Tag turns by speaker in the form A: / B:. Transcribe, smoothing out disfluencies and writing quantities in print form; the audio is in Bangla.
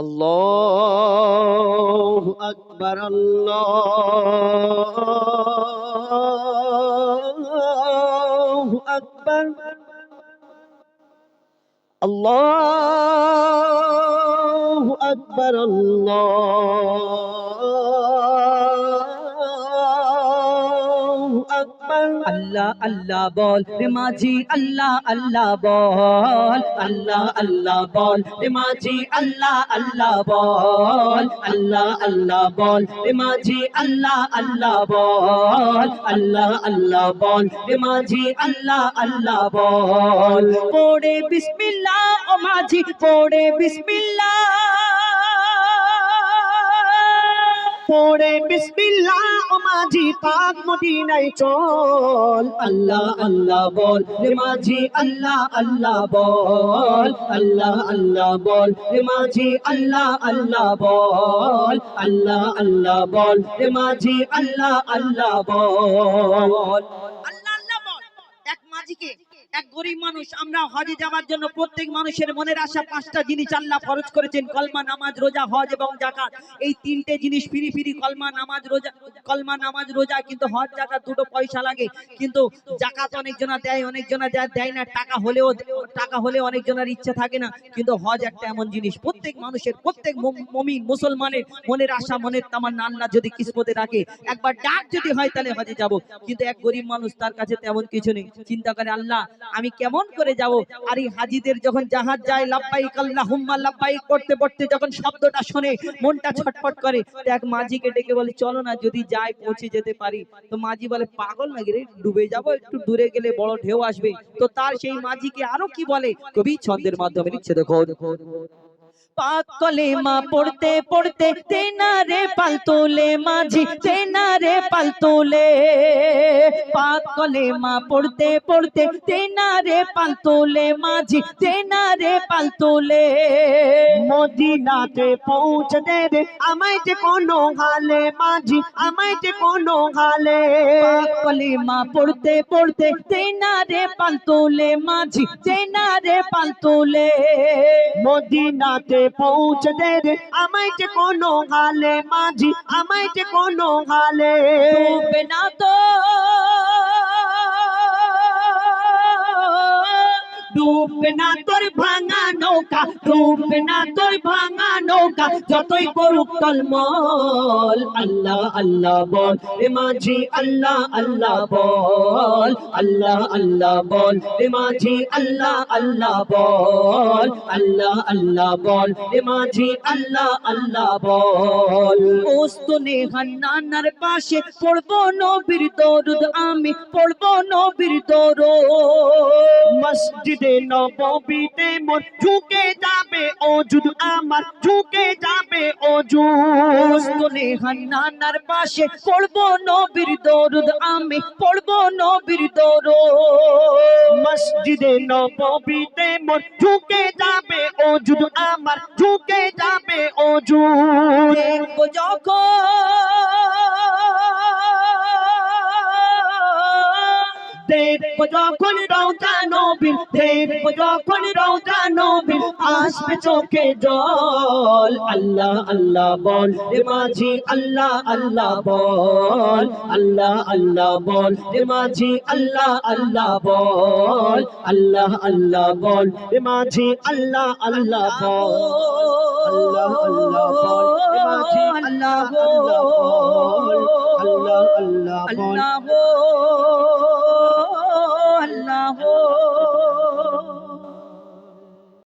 A: আল্লাহু আকবার, আল্লাহু আকবার, আল্লাহু আকবার, আল্লাহু আকবার।
B: আল্লাহ আল্লাহ বল রে মাঝি, আল্লাহ আল্লাহ বল, আল্লাহ আল্লাহ বল রে মাঝি, আল্লাহ আল্লাহ বল, আল্লাহ আল্লাহ বল রে মাঝি, আল্লাহ আল্লাহ বল, আল্লাহ আল্লাহ বল রে মাঝি, আল্লাহ আল্লাহ বল। পড়ে বিসমিল্লাহ ও মাঝি, পড়ে বিসমিল্লাহ,
A: পড়ে বিসমিল্লাহ ও মাঝি পাক মদিনায় চল।
B: আল্লাহ আল্লাহ বল রে মাঝি, আল্লাহ আল্লাহ বল, আল্লাহ আল্লাহ বল রে মাঝি, আল্লাহ আল্লাহ বল, আল্লাহ আল্লাহ বল রে মাঝি, আল্লাহ আল্লাহ বল।
C: আল্লাহ আল্লাহ বল। এক মাঝিকে, এক গরিব মানুষ, আমরা হজে যাওয়ার জন্য প্রত্যেক মানুষের মনের আশা পাঁচটা জিনিস আল্লাহ ফরজ করেছেন: কলমা, নামাজ, রোজা, হজ এবং যাকাত। এই তিনটে জিনিস ফ্রি ফ্রি, কলমা নামাজ রোজা, কলমা নামাজ রোজা, কিন্তু হজ যাকাত দুটো পয়সা লাগে। কিন্তু যাকাত অনেকজনা দেয়, অনেকজনা দেয় না, টাকা হলেও অনেকজনের ইচ্ছে থাকে না। কিন্তু হজ একটা এমন জিনিস, প্রত্যেক মানুষের, প্রত্যেক মুমিন মুসলমানের মনের আশা, মনের তামান্না আল্লাহ যদি কিসমতে রাখে, একবার ডাক যদি হয় তাহলে হজে যাব। কিন্তু এক গরিব মানুষ, তার কাছে তেমন কিছু নেই। চিন্তা করে, আল্লাহ আমি কেমন করে যাব? আর এই হাজিদের যখন জাহাজ যায়, লাব্বাইক আল্লাহুম্মা লাব্বাইক পড়তে পড়তে যখন শব্দটা শুনে মনটা ছটফট করে। তো এক মাঝিকে ডেকে বলে, চলো না, যদি যাই পৌঁছে যেতে পারি। তো মাঝি বলে, পাগল নাকি রে, ডুবে যাব, একটু দূরে গেলে বড় ঢেউ আসবে। তো তার সেই মাঝিকে আরো কি বলে, কবি ছন্দের মাধ্যমে লিখছে, দেখো। পাক কলেমা পড়তে পড়তে তেনা রে পাল তোলে মাঝি, তেনা রে পাল তোলে। পাক কলেমা পড়তে পড়তে তেনা রে পাল তোলে মাঝি, তেনা রে পাল তোলে।
A: মদিনাতে পৌঁছতে রে আমায় যে কোনো হালে মাঝি, আমায় যে কোনো হালে।
B: পাক কলেমা পড়তে পড়তে তেনা রে পাল তোলে মাঝি, তেনা রে পাল তোলে।
A: মদিনাতে পৌঁছতে রে আমায় যে কোনো হালে মাঝি, আমায় যে কোনো হালে।
B: ডুবে না তো, ডুবে না তোর ভাঙা নৌকা, ডুবে না তোর ভাঙা নৌকা, যতই করুক টলমল। আল্লাহ আল্লাহ বল রে মাঝি, আল্লাহ আল্লাহ বল, আল্লাহ আল্লাহ বল রে মাঝি, আল্লাহ আল্লাহ বল, আল্লাহ আল্লাহ বল রে মাঝি, আল্লাহ আল্লাহ বল। ওস্তনে হান্নানার পাশে পড়বো নবীর দরুদ, আমি পড়বো নবীর দরুদ।
A: মসজিদে নববীতে মোর ঝুঁকে যাবে ওজুদ, আমার ঝুঁকে যাবে ওজুদ।
B: ওস্তনে হান্নানার পাশে পড়বো নবীর দরুদ, আমি পড়বো নবীর দরুদ।
A: মসজিদে নববীতে মোর ঝুঁকে যাবে ওজুদ, আমার ঝুঁকে যাবে ওজুদ।
B: দেখবো যখন, দেখবো যখন রওজা নবীর, দেখবো যখন রওজা নবীর, আসবে চোখে জল। আল্লাহ আল্লাহ বল রে মাঝি, আল্লাহ আল্লাহ বল, আল্লাহ আল্লাহ বল রে মাঝি, আল্লাহ আল্লাহ বল, আল্লাহ আল্লাহ বল রে মাঝি, আল্লাহ আল্লাহ বল, আল্লাহ আল্লাহ বল রে মাঝি, আল্লাহ আল্লাহ বল, আল্লাহ আল্লাহ বল।